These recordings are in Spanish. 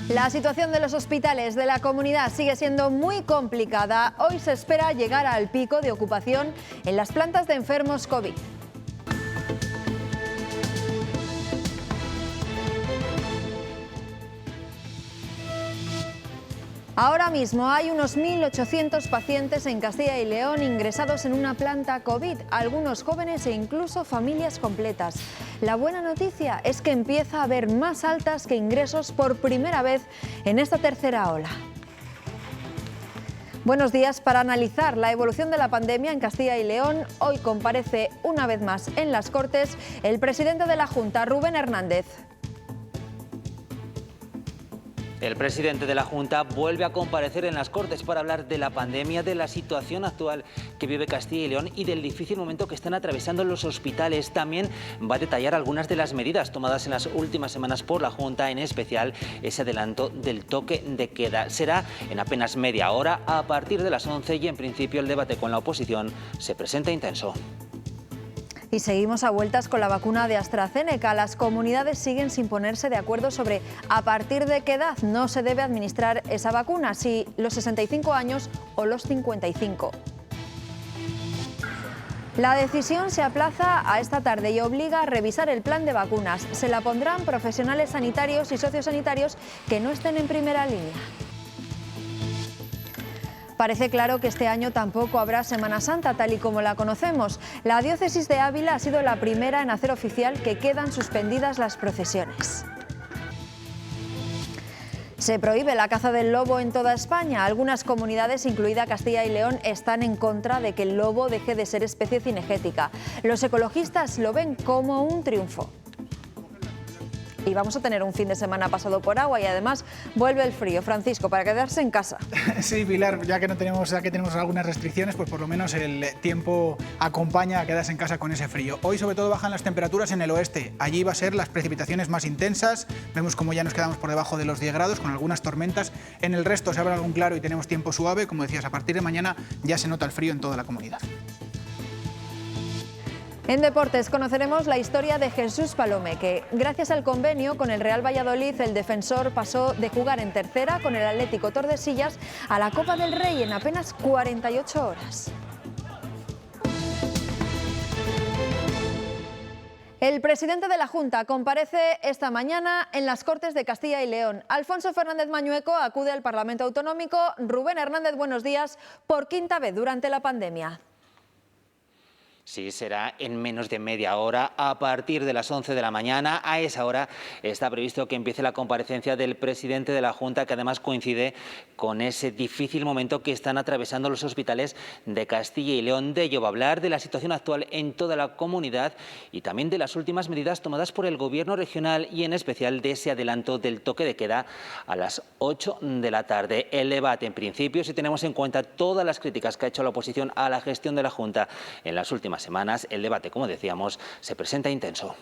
La situación de los hospitales de la comunidad sigue siendo muy complicada. Hoy se espera llegar al pico de ocupación en las plantas de enfermos COVID. Ahora mismo hay unos 1.800 pacientes en Castilla y León ingresados en una planta COVID, algunos jóvenes e incluso familias completas. La buena noticia es que empieza a haber más altas que ingresos por primera vez en esta tercera ola. Buenos días. Para analizar la evolución de la pandemia en Castilla y León, hoy comparece una vez más en las Cortes el presidente de la Junta, Rubén Hernández. El presidente de la Junta vuelve a comparecer en las Cortes para hablar de la pandemia, de la situación actual que vive Castilla y León y del difícil momento que están atravesando los hospitales. También va a detallar algunas de las medidas tomadas en las últimas semanas por la Junta, en especial ese adelanto del toque de queda. Será en apenas media hora a partir de las 11 y en principio el debate con la oposición se presenta intenso. Y seguimos a vueltas con la vacuna de AstraZeneca. Las comunidades siguen sin ponerse de acuerdo sobre a partir de qué edad no se debe administrar esa vacuna, si los 65 años o los 55. La decisión se aplaza a esta tarde y obliga a revisar el plan de vacunas. Se la pondrán profesionales sanitarios y sociosanitarios que no estén en primera línea. Parece claro que este año tampoco habrá Semana Santa tal y como la conocemos. La diócesis de Ávila ha sido la primera en hacer oficial que quedan suspendidas las procesiones. Se prohíbe la caza del lobo en toda España. Algunas comunidades, incluida Castilla y León, están en contra de que el lobo deje de ser especie cinegética. Los ecologistas lo ven como un triunfo. Y vamos a tener un fin de semana pasado por agua y además vuelve el frío. Francisco, para quedarse en casa. Sí, Pilar, ya que tenemos algunas restricciones, pues por lo menos el tiempo acompaña a quedarse en casa con ese frío. Hoy sobre todo bajan las temperaturas en el oeste. Allí va a ser las precipitaciones más intensas. Vemos como ya nos quedamos por debajo de los 10 grados con algunas tormentas. En el resto se abre algún claro y tenemos tiempo suave. Como decías, a partir de mañana ya se nota el frío en toda la comunidad. En deportes conoceremos la historia de Jesús Palomé, que gracias al convenio con el Real Valladolid, el defensor pasó de jugar en tercera con el Atlético Tordesillas a la Copa del Rey en apenas 48 horas. El presidente de la Junta comparece esta mañana en las Cortes de Castilla y León. Alfonso Fernández Mañueco acude al Parlamento Autonómico. Rubén Hernández, buenos días. Por quinta vez durante la pandemia. Sí, será en menos de media hora, a partir de las 11 de la mañana. A esa hora está previsto que empiece la comparecencia del presidente de la Junta, que además coincide con ese difícil momento que están atravesando los hospitales de Castilla y León. De ello va a hablar, de la situación actual en toda la comunidad y también de las últimas medidas tomadas por el Gobierno regional y en especial de ese adelanto del toque de queda a las 8 de la tarde. El debate, en principio, si tenemos en cuenta todas las críticas que ha hecho la oposición a la gestión de la Junta en las últimas semanas, el debate, como decíamos, se presenta intenso.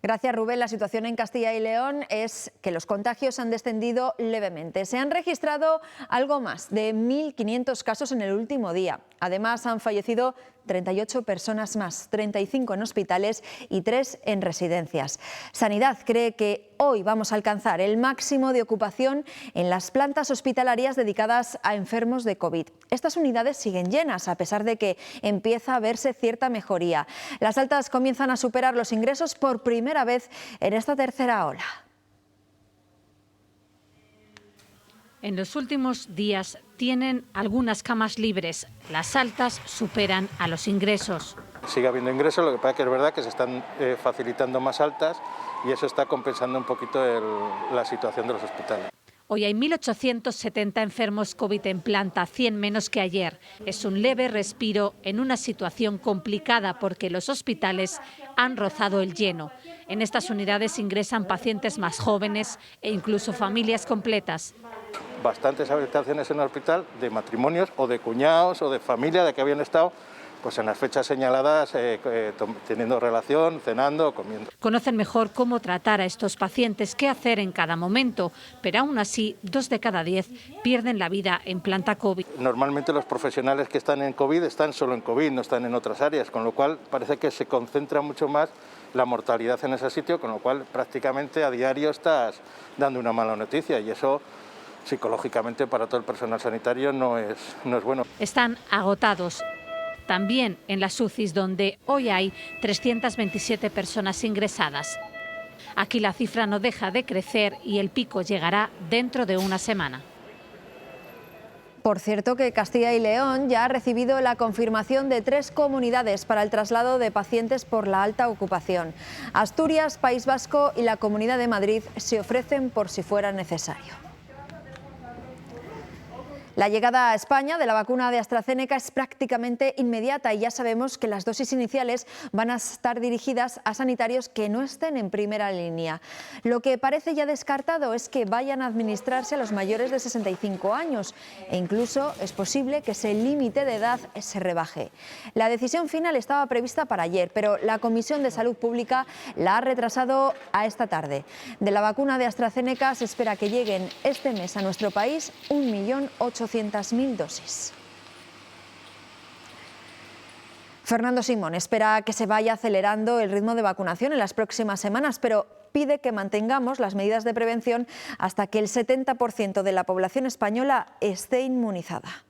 Gracias, Rubén. La situación en Castilla y León es que los contagios han descendido levemente. Se han registrado algo más de 1.500 casos en el último día. Además, han fallecido 38 personas más, 35 en hospitales y 3 en residencias. Sanidad cree que hoy vamos a alcanzar el máximo de ocupación en las plantas hospitalarias dedicadas a enfermos de COVID. Estas unidades siguen llenas, a pesar de que empieza a verse cierta mejoría. Las altas comienzan a superar los ingresos por primera vez en esta tercera ola. En los últimos días tienen algunas camas libres. Las altas superan a los ingresos. Sigue habiendo ingresos, lo que pasa es que es verdad que se están facilitando más altas y eso está compensando un poquito la situación de los hospitales. Hoy hay 1.870 enfermos COVID en planta, 100 menos que ayer. Es un leve respiro en una situación complicada porque los hospitales han rozado el lleno. En estas unidades ingresan pacientes más jóvenes e incluso familias completas. Bastantes habitaciones en el hospital de matrimonios o de cuñados o de familia de que habían estado pues en las fechas señaladas teniendo relación, cenando o comiendo. Conocen mejor cómo tratar a estos pacientes, qué hacer en cada momento, pero aún así 2 de cada 10 pierden la vida en planta COVID. Normalmente los profesionales que están en COVID están solo en COVID, no están en otras áreas, con lo cual parece que se concentra mucho más la mortalidad en ese sitio, con lo cual prácticamente a diario estás dando una mala noticia y eso psicológicamente para todo el personal sanitario no es bueno. Están agotados. También en las UCIs, donde hoy hay 327 personas ingresadas. Aquí la cifra no deja de crecer y el pico llegará dentro de una semana. Por cierto que Castilla y León ya ha recibido la confirmación de 3 comunidades para el traslado de pacientes por la alta ocupación. Asturias, País Vasco y la Comunidad de Madrid se ofrecen por si fuera necesario. La llegada a España de la vacuna de AstraZeneca es prácticamente inmediata y ya sabemos que las dosis iniciales van a estar dirigidas a sanitarios que no estén en primera línea. Lo que parece ya descartado es que vayan a administrarse a los mayores de 65 años e incluso es posible que ese límite de edad se rebaje. La decisión final estaba prevista para ayer, pero la Comisión de Salud Pública la ha retrasado a esta tarde. De la vacuna de AstraZeneca se espera que lleguen este mes a nuestro país 1.800.000 dosis. Fernando Simón espera que se vaya acelerando el ritmo de vacunación en las próximas semanas, pero pide que mantengamos las medidas de prevención hasta que el 70% de la población española esté inmunizada.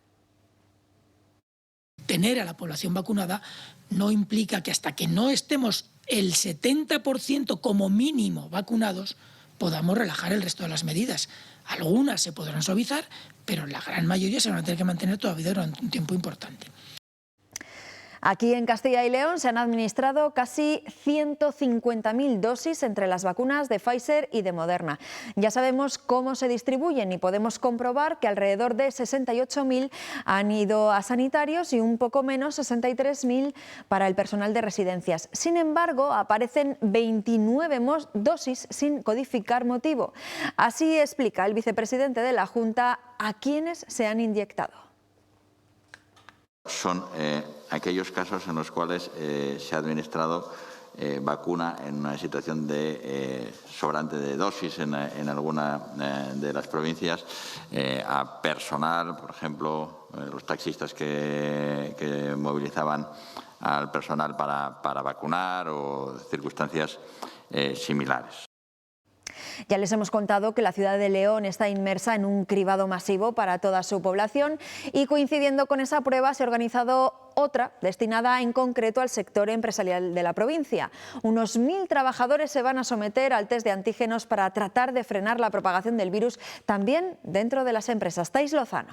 Tener a la población vacunada no implica que hasta que no estemos el 70% como mínimo vacunados podamos relajar el resto de las medidas. Algunas se podrán suavizar, pero la gran mayoría se van a tener que mantener todavía durante un tiempo importante. Aquí en Castilla y León se han administrado casi 150.000 dosis entre las vacunas de Pfizer y de Moderna. Ya sabemos cómo se distribuyen y podemos comprobar que alrededor de 68.000 han ido a sanitarios y un poco menos, 63.000 para el personal de residencias. Sin embargo, aparecen 29 dosis sin codificar motivo. Así explica el vicepresidente de la Junta a quiénes se han inyectado. Son aquellos casos en los cuales se ha administrado vacuna en una situación de sobrante de dosis en alguna de las provincias a personal, por ejemplo, los taxistas que movilizaban al personal para vacunar o circunstancias similares. Ya les hemos contado que la ciudad de León está inmersa en un cribado masivo para toda su población y coincidiendo con esa prueba se ha organizado otra destinada en concreto al sector empresarial de la provincia. Unos 1.000 trabajadores se van a someter al test de antígenos para tratar de frenar la propagación del virus también dentro de las empresas. Thais Lozano.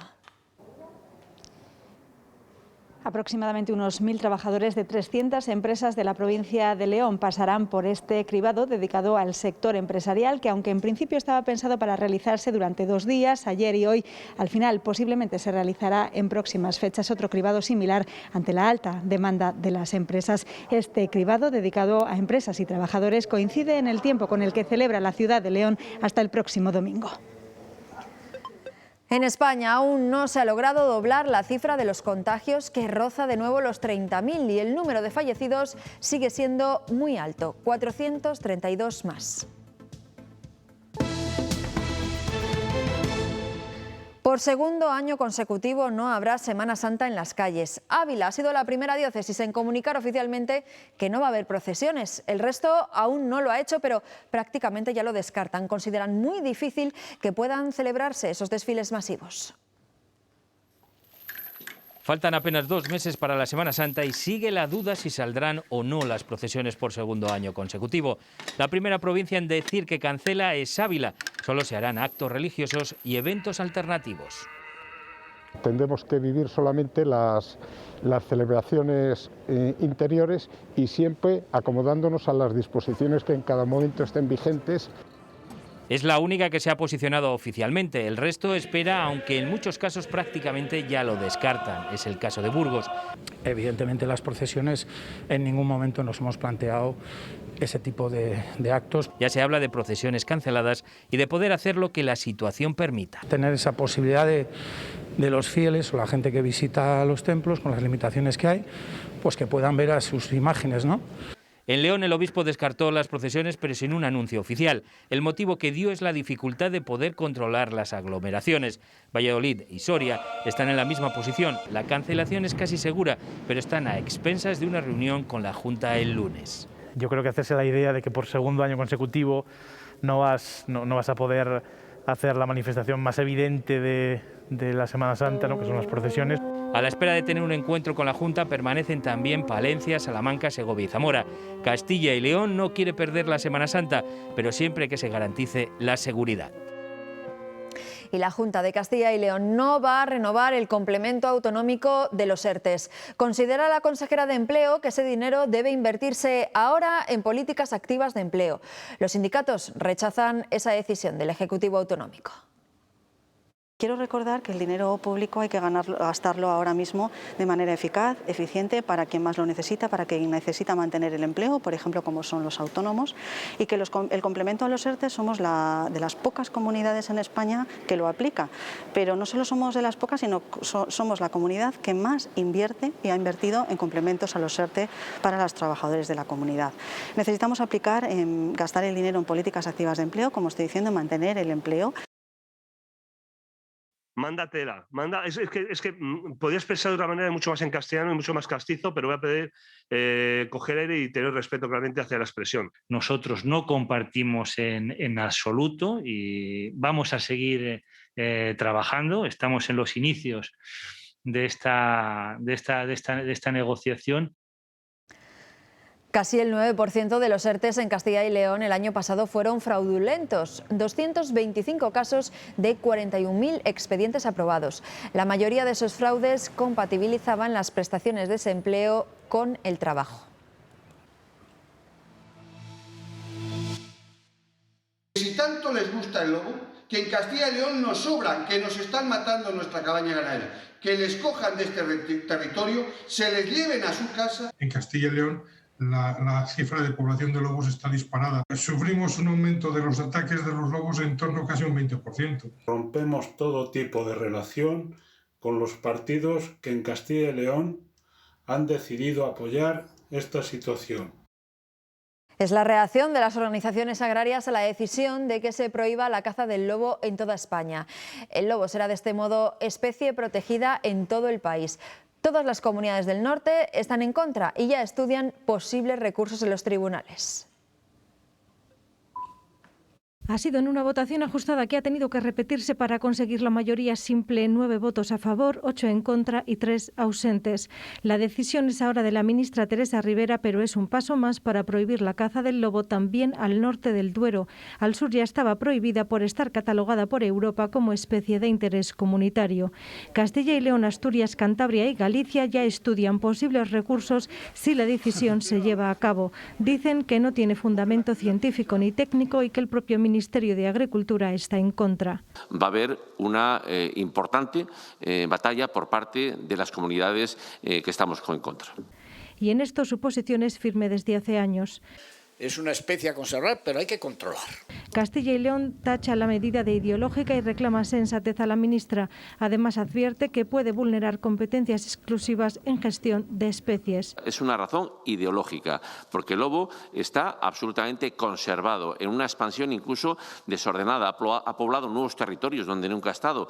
Aproximadamente unos 1.000 trabajadores de 300 empresas de la provincia de León pasarán por este cribado dedicado al sector empresarial que, aunque en principio estaba pensado para realizarse durante 2 días, ayer y hoy, al final posiblemente se realizará en próximas fechas otro cribado similar ante la alta demanda de las empresas. Este cribado dedicado a empresas y trabajadores coincide en el tiempo con el que celebra la ciudad de León hasta el próximo domingo. En España aún no se ha logrado doblar la cifra de los contagios, que roza de nuevo los 30.000 y el número de fallecidos sigue siendo muy alto, 432 más. Por segundo año consecutivo no habrá Semana Santa en las calles. Ávila ha sido la primera diócesis en comunicar oficialmente que no va a haber procesiones. El resto aún no lo ha hecho, pero prácticamente ya lo descartan. Consideran muy difícil que puedan celebrarse esos desfiles masivos. Faltan apenas 2 meses para la Semana Santa y sigue la duda si saldrán o no las procesiones por segundo año consecutivo. La primera provincia en decir que cancela es Ávila. Solo se harán actos religiosos y eventos alternativos. Tendremos que vivir solamente las celebraciones interiores y siempre acomodándonos a las disposiciones que en cada momento estén vigentes. Es la única que se ha posicionado oficialmente. El resto espera, aunque en muchos casos prácticamente ya lo descartan. Es el caso de Burgos. Evidentemente las procesiones en ningún momento nos hemos planteado ese tipo de actos. Ya se habla de procesiones canceladas y de poder hacer lo que la situación permita. Tener esa posibilidad de los fieles o la gente que visita los templos, con las limitaciones que hay, pues que puedan ver a sus imágenes, ¿no? En León el obispo descartó las procesiones pero sin un anuncio oficial. El motivo que dio es la dificultad de poder controlar las aglomeraciones. Valladolid y Soria están en la misma posición. La cancelación es casi segura, pero están a expensas de una reunión con la Junta el lunes. Yo creo que hacerse la idea de que por segundo año consecutivo no vas a poder hacer la manifestación más evidente de la Semana Santa, ¿no?, que son las procesiones. A la espera de tener un encuentro con la Junta permanecen también Palencia, Salamanca, Segovia y Zamora. Castilla y León no quiere perder la Semana Santa, pero siempre que se garantice la seguridad. Y la Junta de Castilla y León no va a renovar el complemento autonómico de los ERTEs. Considera la consejera de Empleo que ese dinero debe invertirse ahora en políticas activas de empleo. Los sindicatos rechazan esa decisión del Ejecutivo Autonómico. Quiero recordar que el dinero público hay que gastarlo ahora mismo de manera eficaz, eficiente, para quien más lo necesita, para quien necesita mantener el empleo, por ejemplo, como son los autónomos, y que el complemento a los ERTE somos de las pocas comunidades en España que lo aplica. Pero no solo somos de las pocas, sino somos la comunidad que más invierte y ha invertido en complementos a los ERTE para los trabajadores de la comunidad. Necesitamos gastar el dinero en políticas activas de empleo, como estoy diciendo, mantener el empleo. Mándatela, es que podría expresar de otra manera mucho más en castellano y mucho más castizo, pero voy a pedir coger aire y tener respeto claramente hacia la expresión. Nosotros no compartimos en absoluto y vamos a seguir trabajando. Estamos en los inicios de esta negociación. Casi el 9% de los ERTEs en Castilla y León el año pasado fueron fraudulentos. 225 casos de 41.000 expedientes aprobados. La mayoría de esos fraudes compatibilizaban las prestaciones de desempleo con el trabajo. Si tanto les gusta el lobo, que en Castilla y León nos sobran, que nos están matando en nuestra cabaña ganadera, que les cojan de este territorio, se les lleven a su casa. En Castilla y León la cifra de población de lobos está disparada. Sufrimos un aumento de los ataques de los lobos en torno casi un 20%. Rompemos todo tipo de relación con los partidos que en Castilla y León han decidido apoyar esta situación. Es la reacción de las organizaciones agrarias a la decisión de que se prohíba la caza del lobo en toda España. El lobo será de este modo especie protegida en todo el país. Todas las comunidades del norte están en contra y ya estudian posibles recursos en los tribunales. Ha sido en una votación ajustada que ha tenido que repetirse para conseguir la mayoría simple: 9 votos a favor, 8 en contra y 3 ausentes. La decisión es ahora de la ministra Teresa Rivera, pero es un paso más para prohibir la caza del lobo también al norte del Duero. Al sur ya estaba prohibida por estar catalogada por Europa como especie de interés comunitario. Castilla y León, Asturias, Cantabria y Galicia ya estudian posibles recursos si la decisión se lleva a cabo. Dicen que no tiene fundamento científico ni técnico y que el propio Ministerio de Agricultura está en contra. Va a haber una importante batalla por parte de las comunidades que estamos en contra. Y en esto su posición es firme desde hace años. Es una especie a conservar, pero hay que controlar. Castilla y León tacha la medida de ideológica y reclama sensatez a la ministra. Además, advierte que puede vulnerar competencias exclusivas en gestión de especies. Es una razón ideológica, porque el lobo está absolutamente conservado, en una expansión incluso desordenada. Ha poblado nuevos territorios donde nunca ha estado.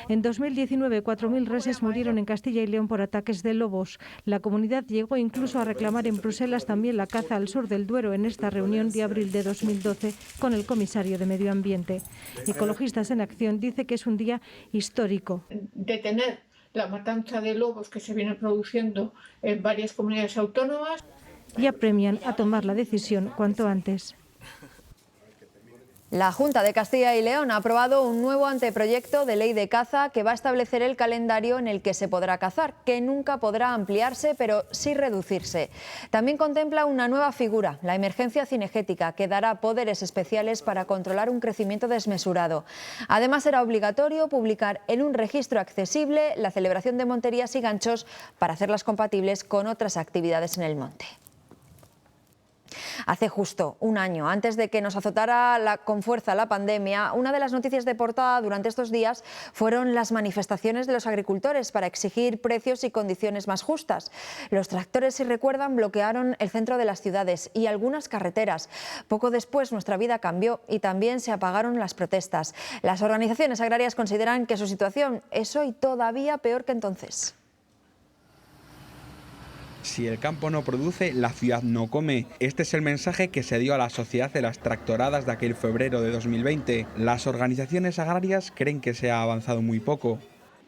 En 2019, 4.000 reses murieron en Castilla y León por ataques de lobos. La comunidad llegó incluso a reclamar en Bruselas también la caza al sur del Duero en esta reunión de abril de 2012 con el comisario de Medio Ambiente. Ecologistas en Acción dice que es un día histórico. Detener la matanza de lobos que se viene produciendo en varias comunidades autónomas. Y apremian a tomar la decisión cuanto antes. La Junta de Castilla y León ha aprobado un nuevo anteproyecto de ley de caza que va a establecer el calendario en el que se podrá cazar, que nunca podrá ampliarse, pero sí reducirse. También contempla una nueva figura, la emergencia cinegética, que dará poderes especiales para controlar un crecimiento desmesurado. Además, será obligatorio publicar en un registro accesible la celebración de monterías y ganchos para hacerlas compatibles con otras actividades en el monte. Hace justo un año, antes de que nos azotara con fuerza la pandemia, una de las noticias de portada durante estos días fueron las manifestaciones de los agricultores para exigir precios y condiciones más justas. Los tractores, si recuerdan, bloquearon el centro de las ciudades y algunas carreteras. Poco después nuestra vida cambió y también se apagaron las protestas. Las organizaciones agrarias consideran que su situación es hoy todavía peor que entonces. Si el campo no produce, la ciudad no come. Este es el mensaje que se dio a la sociedad de las tractoradas de aquel febrero de 2020. Las organizaciones agrarias creen que se ha avanzado muy poco.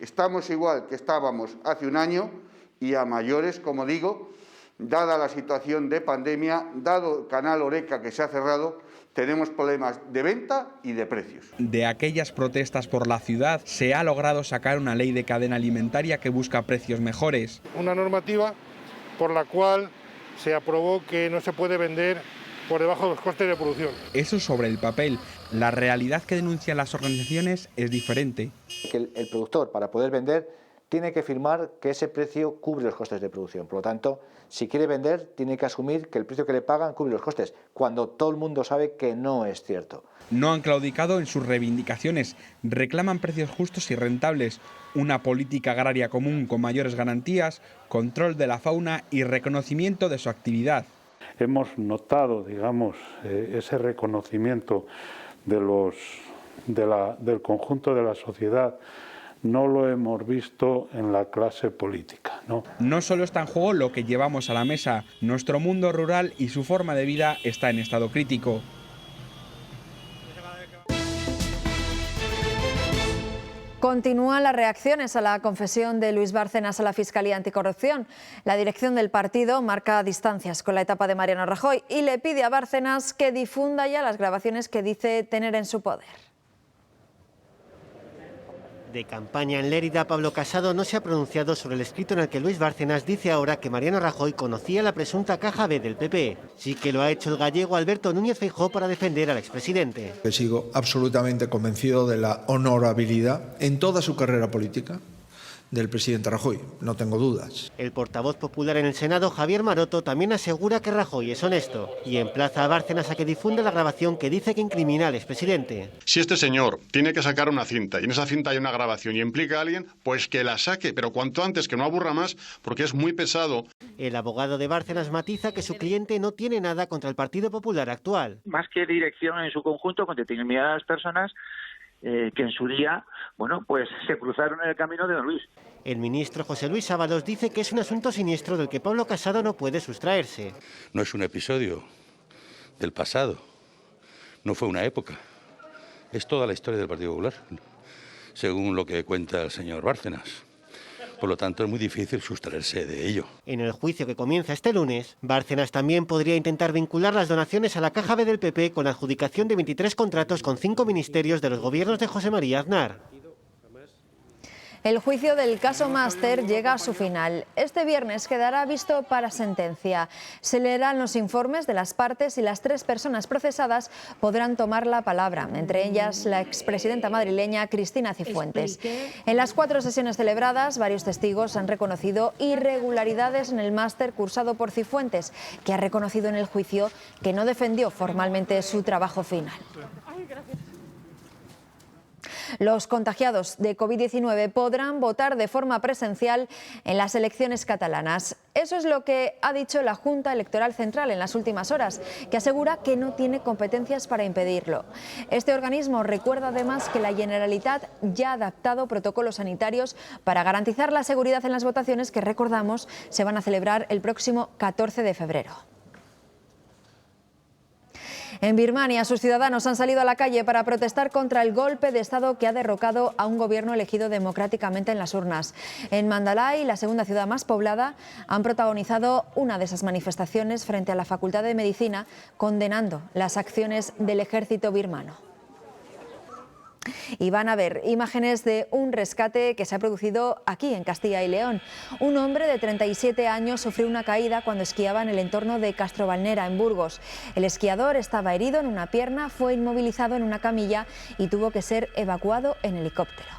Estamos igual que estábamos hace un año y a mayores, como digo, dada la situación de pandemia, dado el canal Horeca que se ha cerrado, tenemos problemas de venta y de precios. De aquellas protestas por la ciudad se ha logrado sacar una ley de cadena alimentaria que busca precios mejores. Una normativa por la cual se aprobó que no se puede vender por debajo de los costes de producción. Eso sobre el papel. La realidad que denuncian las organizaciones es diferente. Que el productor, para poder vender, tiene que firmar que ese precio cubre los costes de producción. Por lo tanto, si quiere vender, tiene que asumir que el precio que le pagan cubre los costes, cuando todo el mundo sabe que no es cierto. No han claudicado en sus reivindicaciones. Reclaman precios justos y rentables, una política agraria común con mayores garantías, control de la fauna y reconocimiento de su actividad. Hemos notado, digamos, ese reconocimiento del conjunto de la sociedad. No lo hemos visto en la clase política, ¿no? No solo está en juego lo que llevamos a la mesa, nuestro mundo rural y su forma de vida está en estado crítico. Continúan las reacciones a la confesión de Luis Bárcenas a la Fiscalía Anticorrupción. La dirección del partido marca distancias con la etapa de Mariano Rajoy y le pide a Bárcenas que difunda ya las grabaciones que dice tener en su poder. De campaña en Lérida, Pablo Casado no se ha pronunciado sobre el escrito en el que Luis Bárcenas dice ahora que Mariano Rajoy conocía la presunta caja B del PP. Sí que lo ha hecho el gallego Alberto Núñez Feijóo para defender al expresidente. Sigo absolutamente convencido de la honorabilidad en toda su carrera política del presidente Rajoy, no tengo dudas. El portavoz popular en el Senado, Javier Maroto, también asegura que Rajoy es honesto y emplaza a Bárcenas a que difunda la grabación que dice que incrimina al expresidente. Si este señor tiene que sacar una cinta y en esa cinta hay una grabación y implica a alguien, pues que la saque, pero cuanto antes, que no aburra más, porque es muy pesado. El abogado de Bárcenas matiza que su cliente no tiene nada contra el Partido Popular actual. Más que dirección en su conjunto, con determinadas personas que en su día, bueno, pues se cruzaron en el camino de don Luis. El ministro José Luis Ábalos dice que es un asunto siniestro del que Pablo Casado no puede sustraerse. No es un episodio del pasado, no fue una época, es toda la historia del Partido Popular, según lo que cuenta el señor Bárcenas. Por lo tanto, es muy difícil sustraerse de ello. En el juicio que comienza este lunes, Bárcenas también podría intentar vincular las donaciones a la caja B del PP con la adjudicación de 23 contratos con 5 ministerios de los gobiernos de José María Aznar. El juicio del caso Máster llega a su final. Este viernes quedará visto para sentencia. Se leerán los informes de las partes y las 3 personas procesadas podrán tomar la palabra, entre ellas la expresidenta madrileña Cristina Cifuentes. En las 4 sesiones celebradas, varios testigos han reconocido irregularidades en el máster cursado por Cifuentes, que ha reconocido en el juicio que no defendió formalmente su trabajo final. Los contagiados de COVID-19 podrán votar de forma presencial en las elecciones catalanas. Eso es lo que ha dicho la Junta Electoral Central en las últimas horas, que asegura que no tiene competencias para impedirlo. Este organismo recuerda además que la Generalitat ya ha adaptado protocolos sanitarios para garantizar la seguridad en las votaciones que, recordamos, se van a celebrar el próximo 14 de febrero. En Birmania, sus ciudadanos han salido a la calle para protestar contra el golpe de Estado que ha derrocado a un gobierno elegido democráticamente en las urnas. En Mandalay, la segunda ciudad más poblada, han protagonizado una de esas manifestaciones frente a la Facultad de Medicina, condenando las acciones del ejército birmano. Y van a ver imágenes de un rescate que se ha producido aquí en Castilla y León. Un hombre de 37 años sufrió una caída cuando esquiaba en el entorno de Castrovalnera, en Burgos. El esquiador estaba herido en una pierna, fue inmovilizado en una camilla y tuvo que ser evacuado en helicóptero.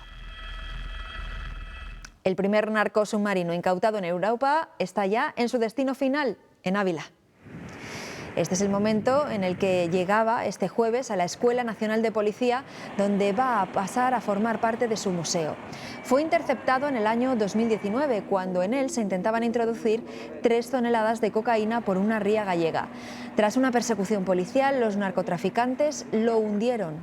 El primer narcosubmarino incautado en Europa está ya en su destino final, en Ávila. Este es el momento en el que llegaba este jueves a la Escuela Nacional de Policía, donde va a pasar a formar parte de su museo. Fue interceptado en el año 2019, cuando en él se intentaban introducir 3 toneladas de cocaína por una ría gallega. Tras una persecución policial, los narcotraficantes lo hundieron.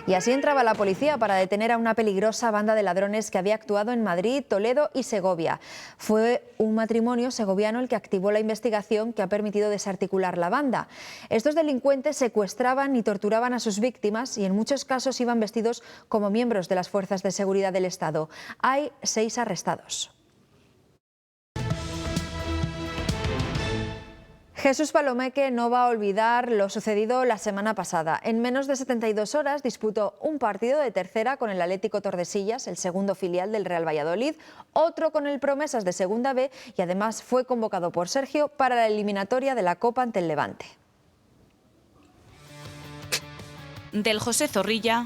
Y así entraba la policía para detener a una peligrosa banda de ladrones que había actuado en Madrid, Toledo y Segovia. Fue un matrimonio segoviano el que activó la investigación que ha permitido desarticular la banda. Estos delincuentes secuestraban y torturaban a sus víctimas y en muchos casos iban vestidos como miembros de las fuerzas de seguridad del Estado. Hay 6 arrestados. Jesús Palomeque no va a olvidar lo sucedido la semana pasada. En menos de 72 horas disputó un partido de tercera con el Atlético Tordesillas, el segundo filial del Real Valladolid, otro con el Promesas de Segunda B y además fue convocado por Sergio para la eliminatoria de la Copa ante el Levante. Del José Zorrilla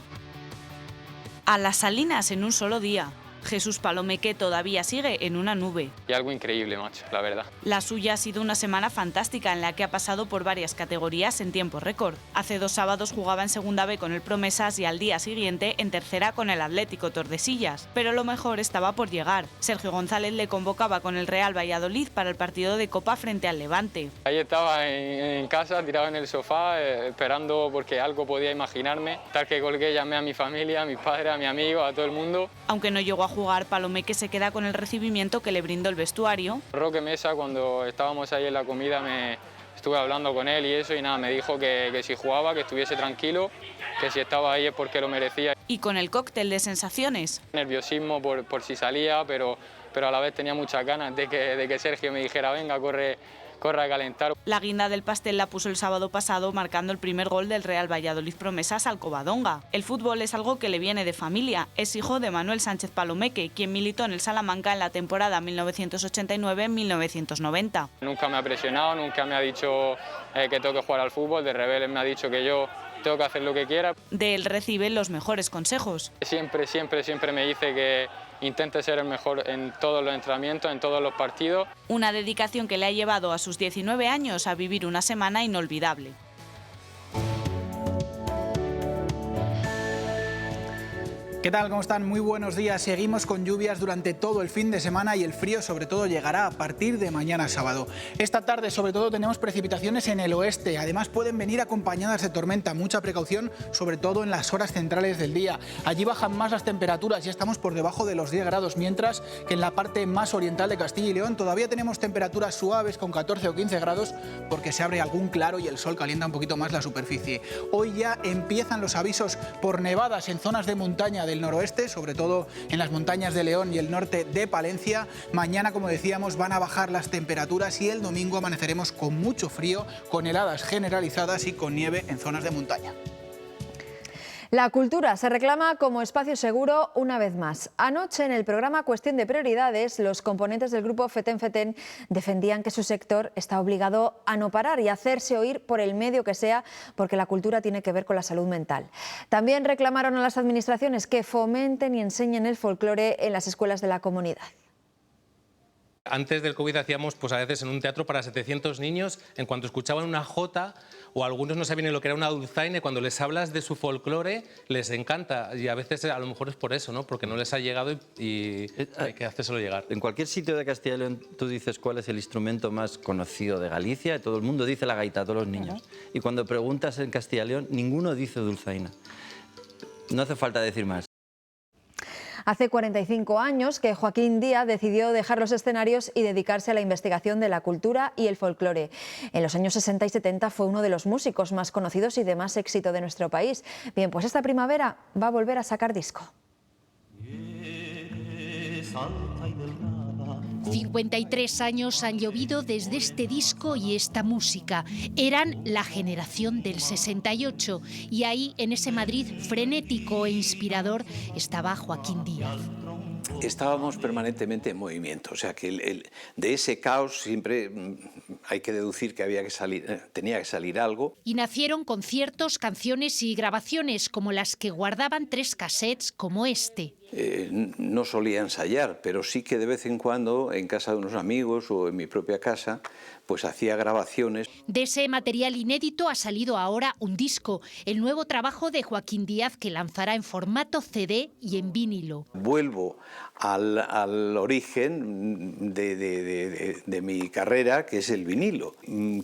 a las Salinas en un solo día. Jesús Palomeque todavía sigue en una nube. Y algo increíble, macho, la verdad. La suya ha sido una semana fantástica en la que ha pasado por varias categorías en tiempo récord. Hace 2 sábados jugaba en Segunda B con el Promesas y al día siguiente en tercera con el Atlético Tordesillas. Pero lo mejor estaba por llegar. Sergio González le convocaba con el Real Valladolid para el partido de Copa frente al Levante. Ahí estaba en casa, tirado en el sofá, esperando porque algo podía imaginarme. Tal que colgué, llamé a mi familia, a mis padres, a mi amigo, a todo el mundo. Aunque no llegó a jugar, Palomeque se queda con el recibimiento que le brindó el vestuario. Roque Mesa, cuando estábamos ahí en la comida, estuve hablando con él y eso, y nada, me dijo que si jugaba, que estuviese tranquilo, que si estaba ahí es porque lo merecía. Y con el cóctel de sensaciones. Nerviosismo por si salía, pero a la vez tenía muchas ganas de que Sergio me dijera, venga, corre a calentar. La guinda del pastel la puso el sábado pasado marcando el primer gol del Real Valladolid Promesas al Covadonga. El fútbol es algo que le viene de familia. Es hijo de Manuel Sánchez Palomeque, quien militó en el Salamanca en la temporada 1989-1990. Nunca me ha presionado, nunca me ha dicho que tengo que jugar al fútbol, de revés me ha dicho que yo tengo que hacer lo que quiera. De él recibe los mejores consejos. Siempre me dice que intente ser el mejor en todos los entrenamientos, en todos los partidos. Una dedicación que le ha llevado a sus 19 años a vivir una semana inolvidable. ¿Qué tal? ¿Cómo están? Muy buenos días. Seguimos con lluvias durante todo el fin de semana y el frío sobre todo llegará a partir de mañana sábado. Esta tarde sobre todo tenemos precipitaciones en el oeste. Además pueden venir acompañadas de tormenta. Mucha precaución sobre todo en las horas centrales del día. Allí bajan más las temperaturas, ya estamos por debajo de los 10 grados, mientras que en la parte más oriental de Castilla y León todavía tenemos temperaturas suaves con 14 o 15 grados porque se abre algún claro y el sol calienta un poquito más la superficie. Hoy ya empiezan los avisos por nevadas en zonas de montaña del noroeste, sobre todo en las montañas de León y el norte de Palencia. Mañana, como decíamos, van a bajar las temperaturas y el domingo amaneceremos con mucho frío, con heladas generalizadas y con nieve en zonas de montaña. La cultura se reclama como espacio seguro una vez más. Anoche en el programa Cuestión de Prioridades, los componentes del grupo Feten Feten defendían que su sector está obligado a no parar y hacerse oír por el medio que sea, porque la cultura tiene que ver con la salud mental. También reclamaron a las administraciones que fomenten y enseñen el folclore en las escuelas de la comunidad. Antes del COVID hacíamos pues a veces en un teatro para 700 niños, en cuanto escuchaban una jota o algunos no sabían lo que era una dulzaina, cuando les hablas de su folclore les encanta y a veces a lo mejor es por eso, ¿no? Porque no les ha llegado y hay que hacérselo llegar. En cualquier sitio de Castilla y León tú dices cuál es el instrumento más conocido de Galicia y todo el mundo dice la gaita, todos los niños. Y cuando preguntas en Castilla y León ninguno dice dulzaina. No hace falta decir más. Hace 45 años que Joaquín Díaz decidió dejar los escenarios y dedicarse a la investigación de la cultura y el folclore. En los años 60 y 70 fue uno de los músicos más conocidos y de más éxito de nuestro país. Bien, pues esta primavera va a volver a sacar disco. 53 años han llovido desde este disco y esta música. Eran la generación del 68 y ahí, en ese Madrid frenético e inspirador, estaba Joaquín Díaz. Estábamos permanentemente en movimiento, o sea que de ese caos siempre hay que deducir que tenía que salir algo. Y nacieron conciertos, canciones y grabaciones como las que guardaban 3 cassettes como este. no solía ensayar, pero sí que de vez en cuando en casa de unos amigos o en mi propia casa pues hacía grabaciones. De ese material inédito ha salido ahora un disco, el nuevo trabajo de Joaquín Díaz que lanzará en formato CD y en vinilo. Vuelvo al origen de mi carrera, que es el vinilo.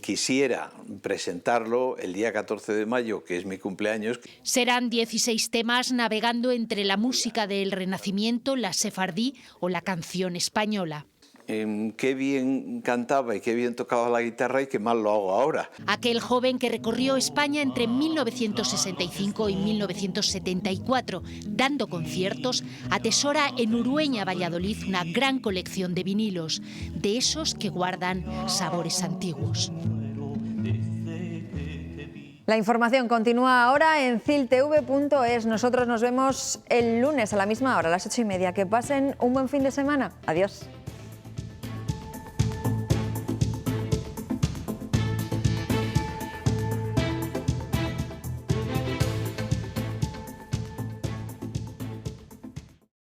Quisiera presentarlo el día 14 de mayo, que es mi cumpleaños. Serán 16 temas navegando entre la música del Renacimiento, la sefardí o la canción española. Qué bien cantaba y qué bien tocaba la guitarra y qué mal lo hago ahora. Aquel joven que recorrió España entre 1965 y 1974, dando conciertos, atesora en Urueña, Valladolid, una gran colección de vinilos, de esos que guardan sabores antiguos. La información continúa ahora en ciltv.es. Nosotros nos vemos el lunes a la misma hora, a las 8:30. Que pasen un buen fin de semana. Adiós.